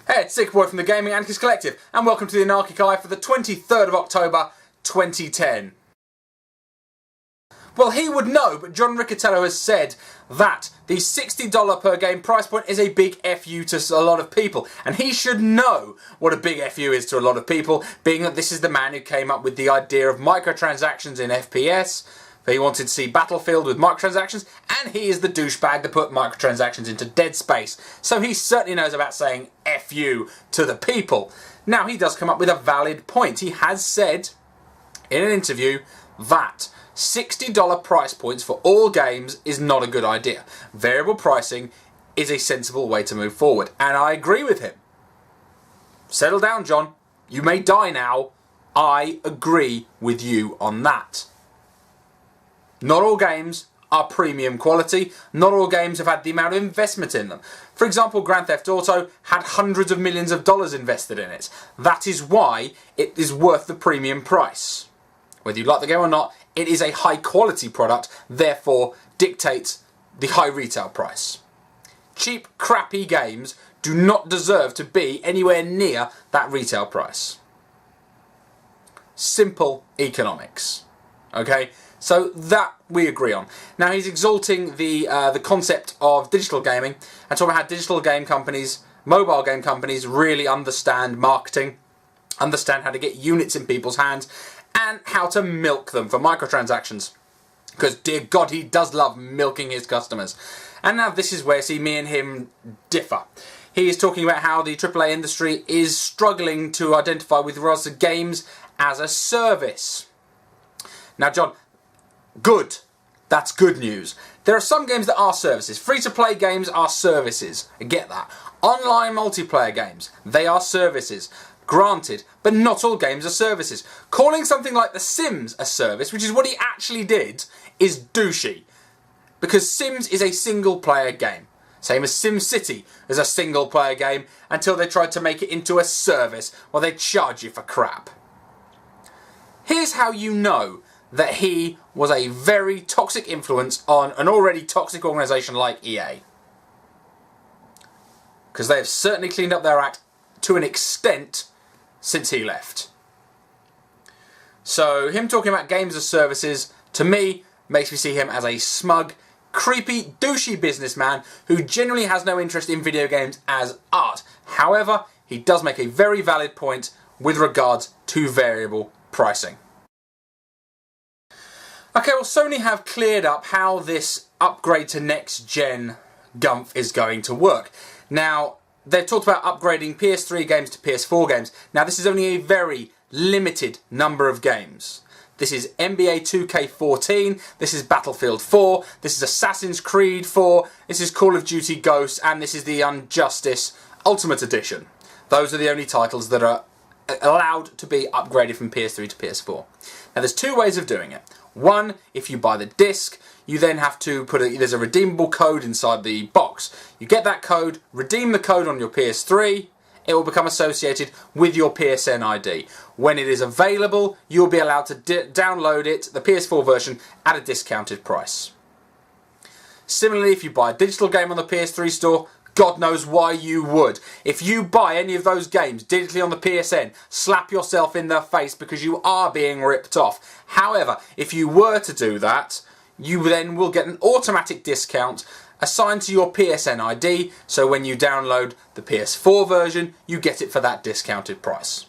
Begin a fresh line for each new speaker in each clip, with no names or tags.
Hey, it's Sick Boy from the Gaminganarchist Collective, and welcome to the Anarchic Eye for the 23rd of October, 2010. Well, he would know, but John Riccitiello has said that the $60 per game price point is a big FU to a lot of people, and he should know what a big FU is to a lot of people, being that this is the man who came up with the idea of microtransactions in FPS. He wanted to see Battlefield with microtransactions, and he is the douchebag that put microtransactions into Dead Space. So he certainly knows about saying FU to the people. Now, he does come up with a valid point. He has said in an interview that $60 price points for all games is not a good idea. Variable pricing is a sensible way to move forward, and I agree with him. Settle down, John. You may die now. I agree with you on that. Not all games are premium quality. Not all games have had the amount of investment in them. For example, Grand Theft Auto had hundreds of millions of dollars invested in it. That is why it is worth the premium price. Whether you like the game or not, it is a high quality product, therefore dictates the high retail price. Cheap, crappy games do not deserve to be anywhere near that retail price. Simple economics. Okay? So that we agree on. Now he's exalting the concept of digital gaming and talking about how digital game companies, mobile game companies, really understand marketing, understand how to get units in people's hands, and how to milk them for microtransactions. Because dear God, he does love milking his customers. And now this is where, see, me and him differ. He is talking about how the AAA industry is struggling to identify with regards to games as a service. Now, John, good. That's good news. There are some games that are services. Free-to-play games are services. I get that. Online multiplayer games, they are services. Granted, but not all games are services. Calling something like The Sims a service, which is what he actually did, is douchey. Because Sims is a single-player game. Same as SimCity is a single-player game until they tried to make it into a service where they charge you for crap. Here's how you know that he was a very toxic influence on an already toxic organisation like EA. Because they have certainly cleaned up their act to an extent since he left. So him talking about games as services, to me, makes me see him as a smug, creepy, douchey businessman who genuinely has no interest in video games as art. However, he does make a very valid point with regards to variable pricing. Okay, well, Sony have cleared up how this upgrade to next-gen gumph is going to work. Now, they've talked about upgrading PS3 games to PS4 games. Now, this is only a very limited number of games. This is NBA 2K14, this is Battlefield 4, this is Assassin's Creed 4, this is Call of Duty Ghosts, and this is the Injustice Ultimate Edition. Those are the only titles that are allowed to be upgraded from PS3 to PS4. Now, there's two ways of doing it. One, if you buy the disc, you then have to there's a redeemable code inside the box. You get that code, redeem the code on your PS3, it will become associated with your PSN ID. When it is available, you'll be allowed to download it, the PS4 version, at a discounted price. Similarly, if you buy a digital game on the PS3 store, God knows why you would. If you buy any of those games digitally on the PSN, slap yourself in the face because you are being ripped off. However, if you were to do that, you then will get an automatic discount assigned to your PSN ID, so when you download the PS4 version, you get it for that discounted price.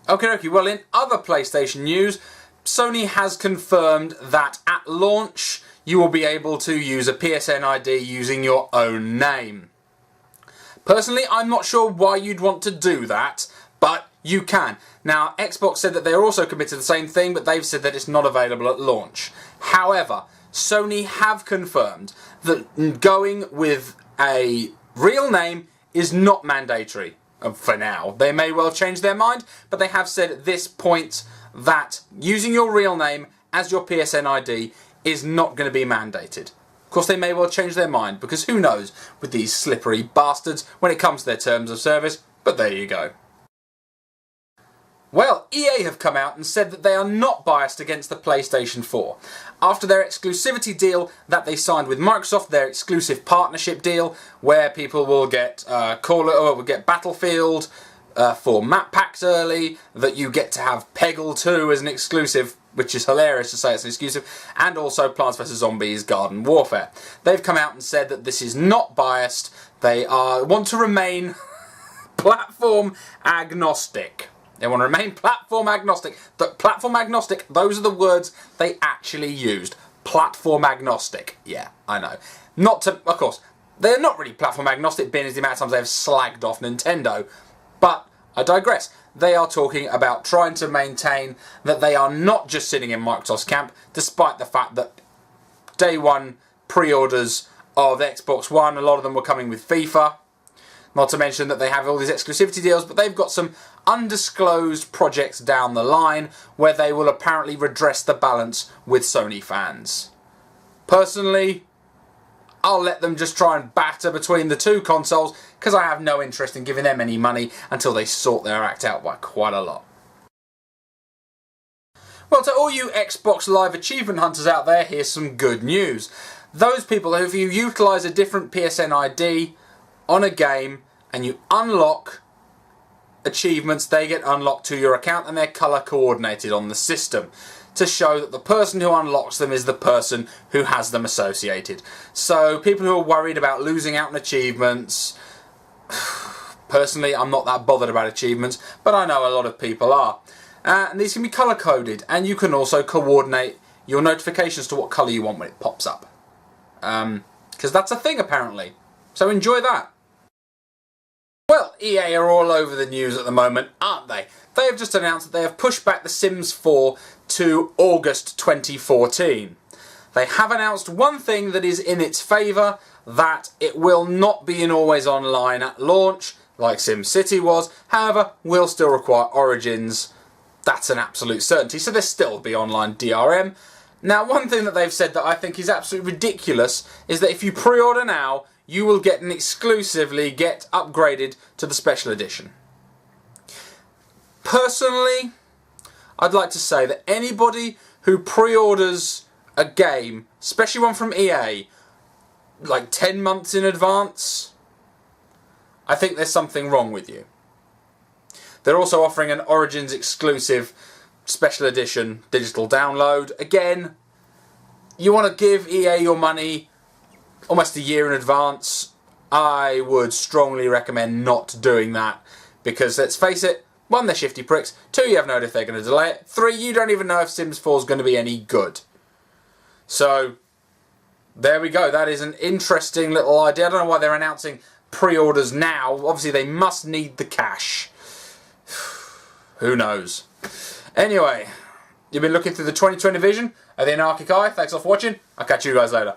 Okay, well, in other PlayStation news, Sony has confirmed that at launch, you will be able to use a PSN ID using your own name. Personally, I'm not sure why you'd want to do that, but you can. Now, Xbox said that they're also committed to the same thing, but they've said that it's not available at launch. However, Sony have confirmed that going with a real name is not mandatory for now. They may well change their mind, but they have said at this point that using your real name as your PSN ID is not going to be mandated. Of course, they may well change their mind, because who knows with these slippery bastards when it comes to their terms of service, but there you go. Well, EA have come out and said that they are not biased against the PlayStation 4. After their exclusivity deal that they signed with Microsoft, their exclusive partnership deal, where people will get will get Battlefield 4 map packs early, that you get to have Peggle 2 as an exclusive, which is hilarious to say it's an exclusive, and also Plants vs Zombies Garden Warfare. They've come out and said that this is not biased. They want to remain platform agnostic. They want to remain platform agnostic. Platform agnostic, those are the words they actually used. Platform agnostic. Yeah, I know. Not to, of course, they're not really platform agnostic, being as the amount of times they've slagged off Nintendo. But I digress. They are talking about trying to maintain that they are not just sitting in Microsoft's camp, despite the fact that day one pre-orders of Xbox One, a lot of them were coming with FIFA. Not to mention that they have all these exclusivity deals, but they've got some undisclosed projects down the line where they will apparently redress the balance with Sony fans. Personally, I'll let them just try and batter between the two consoles because I have no interest in giving them any money until they sort their act out by quite a lot. Well, to all you Xbox Live achievement hunters out there, here's some good news. Those people, if you utilise a different PSN ID on a game and you unlock achievements, they get unlocked to your account and they're colour coordinated on the system to show that the person who unlocks them is the person who has them associated. So people who are worried about losing out on achievements, personally I'm not that bothered about achievements, but I know a lot of people are. And these can be colour coded, and you can also coordinate your notifications to what colour you want when it pops up. Because that's a thing apparently. So enjoy that. Well, EA are all over the news at the moment, aren't they? They have just announced that they have pushed back The Sims 4 to August 2014. They have announced one thing that is in its favour, that it will not be in Always Online at launch, like SimCity was, however, will still require Origins. That's an absolute certainty, so there'll still be online DRM. Now, one thing that they've said that I think is absolutely ridiculous is that if you pre-order now, you will get an exclusively get upgraded to the special edition. Personally, I'd like to say that anybody who pre-orders a game, especially one from EA, like 10 months in advance, I think there's something wrong with you. They're also offering an Origins exclusive special edition digital download. Again, you want to give EA your money almost a year in advance. I would strongly recommend not doing that because, let's face it, 1, they're shifty pricks, 2, you have no idea if they're going to delay it, 3, you don't even know if Sims 4 is going to be any good. So, there we go. That is an interesting little idea. I don't know why they're announcing pre-orders now. Obviously, they must need the cash. Who knows? Anyway, you've been looking through the 2020 vision of the Anarchic Eye. Thanks all for watching. I'll catch you guys later.